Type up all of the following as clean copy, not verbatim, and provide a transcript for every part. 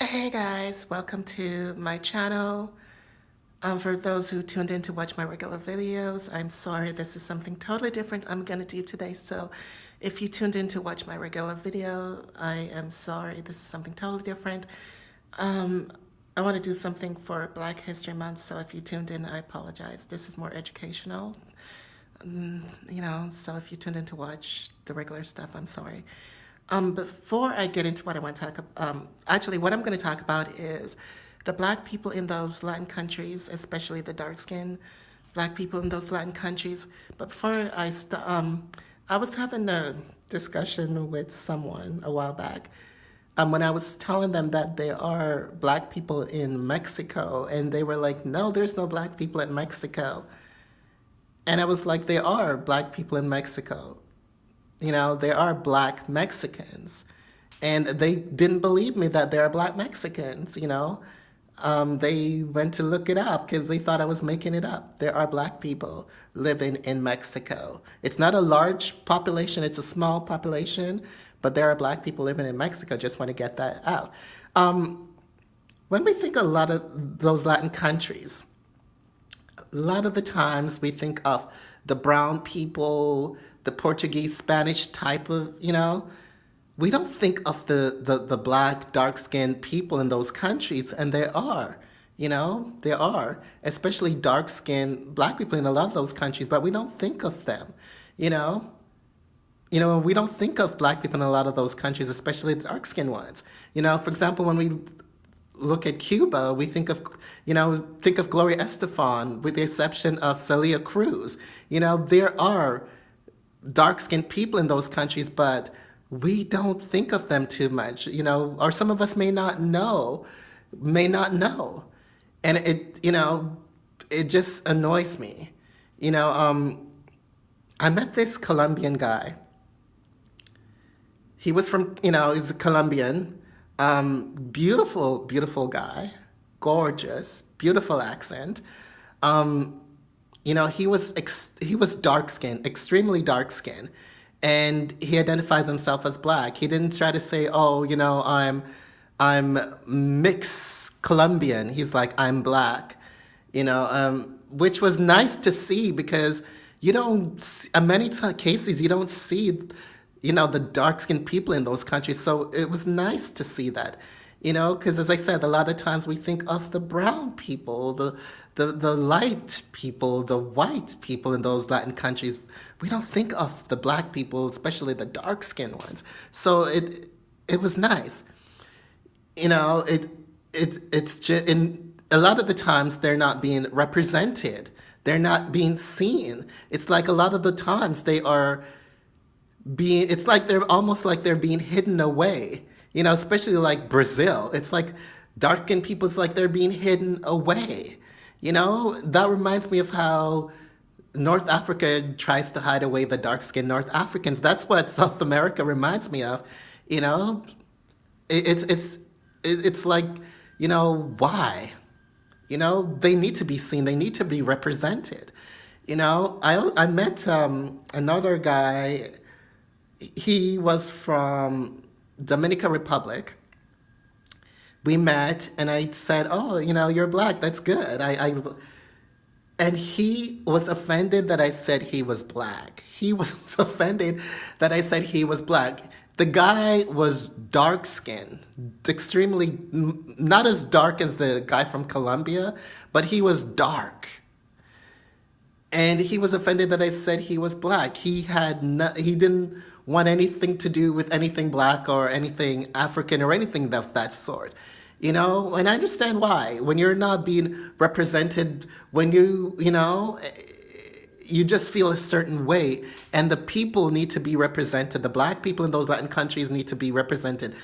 Hey guys, welcome to my channel. For those who tuned in to watch my regular videos, I'm sorry this is something totally different I'm gonna do today. So if you tuned in to watch my regular video, I am sorry this is something totally different. Um, I want to do something for Black History Month, so if you tuned in, I apologize. This is more educational, so if you tuned in to watch the regular stuff, I'm sorry. Before I get into what I want to talk about, actually, what I'm going to talk about is the black people in those Latin countries, especially the dark skinned black people in those Latin countries. But before I was having a discussion with someone a while back when I was telling them that there are black people in Mexico, and they were like, no, there's no black people in Mexico. And I was like, there are black people in Mexico. There are black Mexicans. And they didn't believe me that there are black Mexicans. They went to look it up because they thought I was making it up. There are black people living in Mexico. It's not a large population, it's a small population, but there are black people living in Mexico. Just want to get that out. When we think a lot of those Latin countries, a lot of the times we think of the brown people, the Portuguese, Spanish type of. We don't think of the black, dark skinned people in those countries, and there are, especially dark skinned black people in a lot of those countries, but we don't think of them, you know. We don't think of black people in a lot of those countries, especially the dark skinned ones. For example, when we look at Cuba, we think of Gloria Estefan, with the exception of Celia Cruz. There are dark-skinned people in those countries, but we don't think of them too much. Or some of us may not know, and it just annoys me. I met this Colombian guy. He's a Colombian. Beautiful, beautiful guy. Gorgeous, beautiful accent. Um, he was dark skinned, extremely dark skinned, and he identifies himself as black. He didn't try to say, "Oh, I'm mixed Colombian." He's like, "I'm black," which was nice to see because you don't, in many cases, you don't see, the dark skinned people in those countries. So it was nice to see that, because as I said, a lot of times we think of the brown people, the light people, the white people in those Latin countries. We don't think of the black people, especially the dark skinned ones. So it was nice. It's just in a lot of the times they're not being represented. They're not being seen. It's like a lot of the times they are being, it's like they're almost like they're being hidden away, especially like Brazil. It's like dark skinned people, it's like they're being hidden away. That reminds me of how North Africa tries to hide away the dark skinned North Africans. That's what South America reminds me of. You know, it's like, why? They need to be seen, they need to be represented. I met another guy. He was from Dominican Republic. We met, and I said, "Oh, you're black. That's good." And he was offended that I said he was black. He was offended that I said he was black. The guy was dark skinned, extremely, not as dark as the guy from Colombia, but he was dark. And he was offended that I said he was black. He didn't want anything to do with anything black or anything African or anything of that sort. And I understand why. When you're not being represented, when you just feel a certain way, and the people need to be represented. The black people in those Latin countries need to be represented,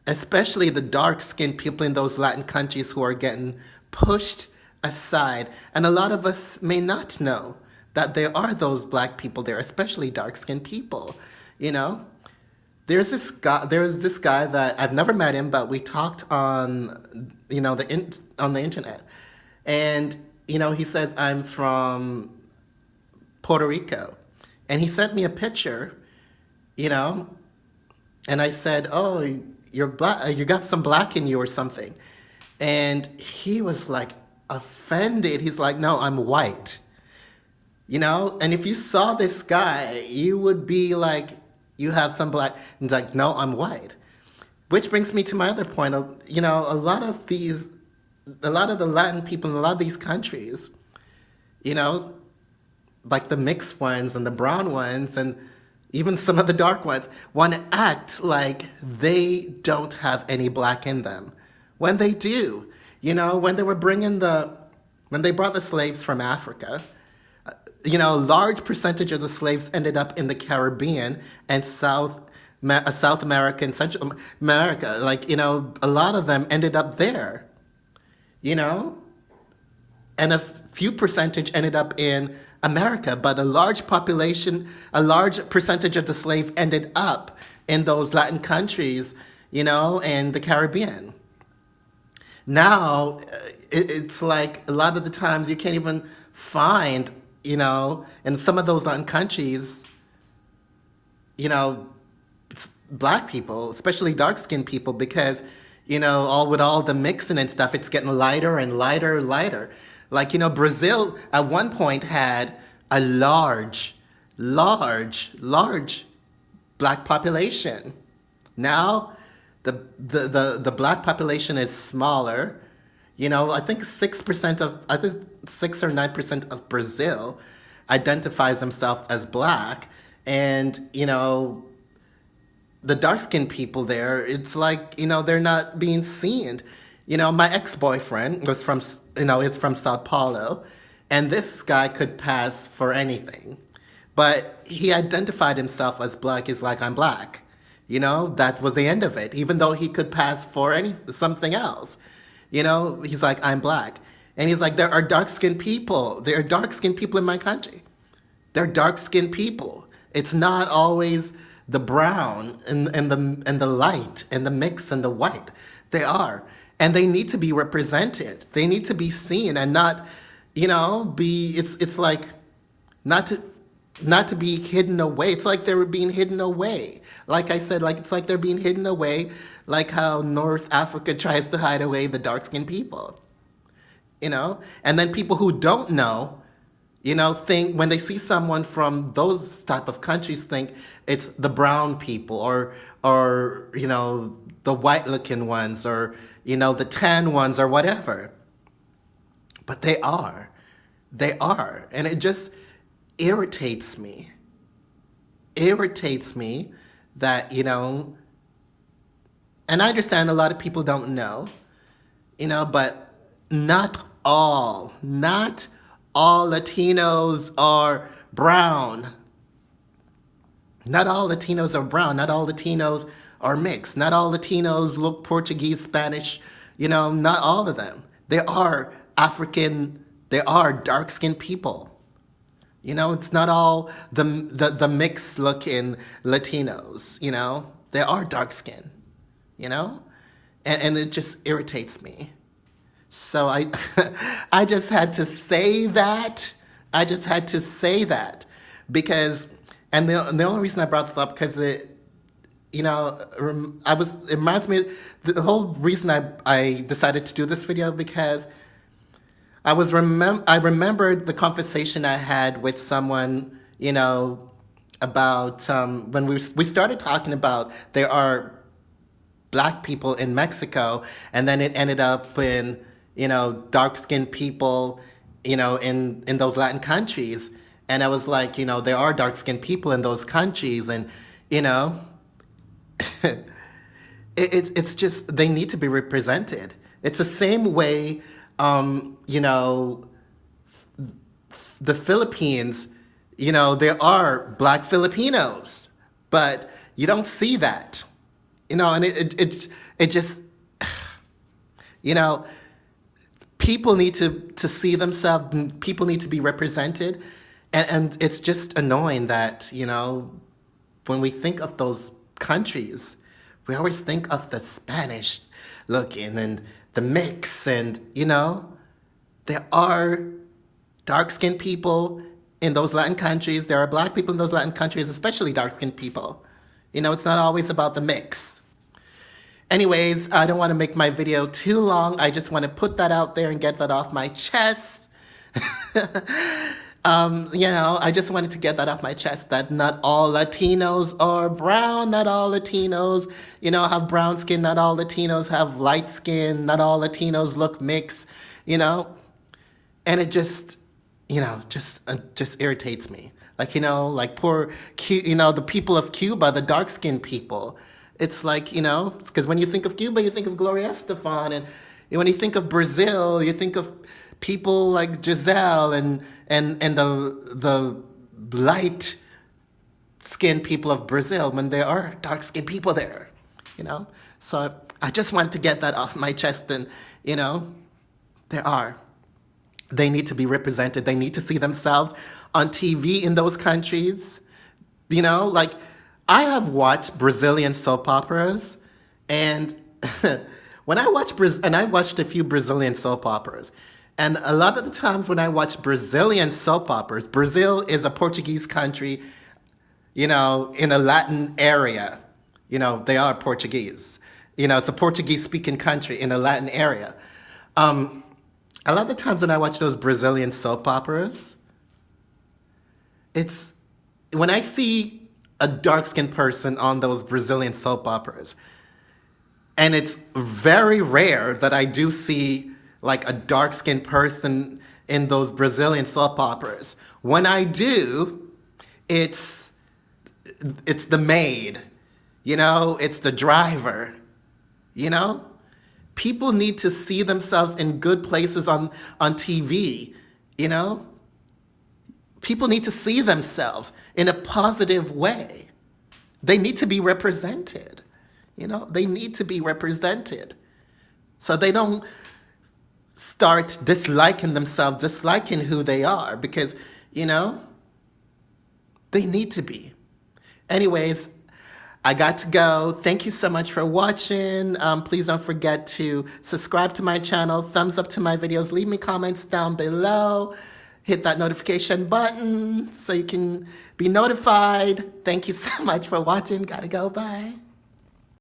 especially the dark skinned people in those Latin countries who are getting pushed aside. And a lot of us may not know that there are those black people there, especially dark skinned people. You know, there's this guy that I've never met him, but we talked on on the internet, and he says I'm from Puerto Rico, and he sent me a picture, you know, and I said, "Oh, you're black, you got some black in you or something. And he was like offended. He's like, no, I'm white. You know? And if you saw this guy, you would be like, you have some black. And he's like, no, I'm white. Which brings me to my other point. You know, a lot of the Latin people in a lot of these countries, you know, like the mixed ones and the brown ones and even some of the dark ones, want to act like they don't have any black in them when they do. You know, when they brought the slaves from Africa, you know, a large percentage of the slaves ended up in the Caribbean and South America and Central America. Like, you know, a lot of them ended up there, you know, and a few percentage ended up in America, but a large percentage of the slave ended up in those Latin countries, you know, and the Caribbean. Now, it's like a lot of the times you can't even find, you know, in some of those Latin countries, you know, black people, especially dark skinned people, because, you know, all the mixing and stuff, it's getting lighter and lighter and lighter. Like, you know, Brazil at one point had a large black population. Now the black population is smaller. You know, I think 6 or 9% of Brazil identifies themselves as black. And, you know, the dark skinned people there, it's like, you know, they're not being seen. You know, my ex-boyfriend is from Sao Paulo, and this guy could pass for anything. But he identified himself as black. He's like, I'm black. You know, that was the end of it, even though he could pass for something else. You know, he's like, I'm black. And he's like, there are dark skinned people. There are dark skinned people in my country. They're dark skinned people. It's not always the brown and the light and the mix and the white. They are. And they need to be represented. They need to be seen and not, you know, it's like not to be hidden away. It's like they're being hidden away. Like I said, like it's like they're being hidden away, like how North Africa tries to hide away the dark skinned people. You know? And then people who don't know, you know, think when they see someone from those type of countries think it's the brown people or you know, the white looking ones or you know, the tan ones or whatever. But they are. They are. And it just irritates me. Irritates me that, you know, and I understand a lot of people don't know, you know, but not all Latinos are brown. Not all Latinos are brown. Not all Latinos are mixed. Not all Latinos look Portuguese, Spanish. You know, not all of them. There are African, there are dark-skinned people. You know, it's not all the mixed looking Latinos, you know. There are dark skin, you know? And it just irritates me. So I just had to say that. I just had to say that because, and the only reason I brought this up because you know, it reminds me, the whole reason I decided to do this video because I remembered the conversation I had with someone, you know, about when we started talking about there are black people in Mexico, and then it ended up in, you know, dark-skinned people, you know, in those Latin countries. And I was like, you know, there are dark-skinned people in those countries, and, you know, it's just, they need to be represented. It's the same way, you know, the Philippines, you know, there are black Filipinos, but you don't see that, you know, and it just, you know, people need to see themselves, people need to be represented, and it's just annoying that, you know, when we think of those countries, we always think of the Spanish looking and the mix, and, you know, there are dark-skinned people in those Latin countries, there are black people in those Latin countries, especially dark-skinned people. You know, it's not always about the mix. Anyways, I don't want to make my video too long. I just want to put that out there and get that off my chest. I just wanted to get that off my chest that not all Latinos are brown, not all Latinos, have brown skin, not all Latinos have light skin, not all Latinos look mixed, you know, and it just irritates me. Like, like poor, the people of Cuba, the dark skinned people. It's like, because when you think of Cuba, you think of Gloria Estefan, and when you think of Brazil, you think of people like Giselle and the light skinned people of Brazil when there are dark skinned people there, you know? So I just want to get that off my chest and, there are. They need to be represented. They need to see themselves on TV in those countries. Like I have watched Brazilian soap operas, and when I watched a few Brazilian soap operas, and a lot of the times when I watch Brazilian soap operas, Brazil is a Portuguese country, in a Latin area. They are Portuguese. It's a Portuguese speaking country in a Latin area. A lot of the times when I watch those Brazilian soap operas, it's when I see a dark-skinned person on those Brazilian soap operas, and it's very rare that I do see like a dark-skinned person in those Brazilian soap operas. When I do, it's the maid, it's the driver, People need to see themselves in good places on TV, People need to see themselves in a positive way. They need to be represented, They need to be represented. So they don't start disliking themselves, disliking who they are, because, they need to be. Anyways, I got to go. Thank you so much for watching. Please don't forget to subscribe to my channel, thumbs up to my videos, leave me comments down below, hit that notification button so you can be notified. Thank you so much for watching. Gotta go. Bye.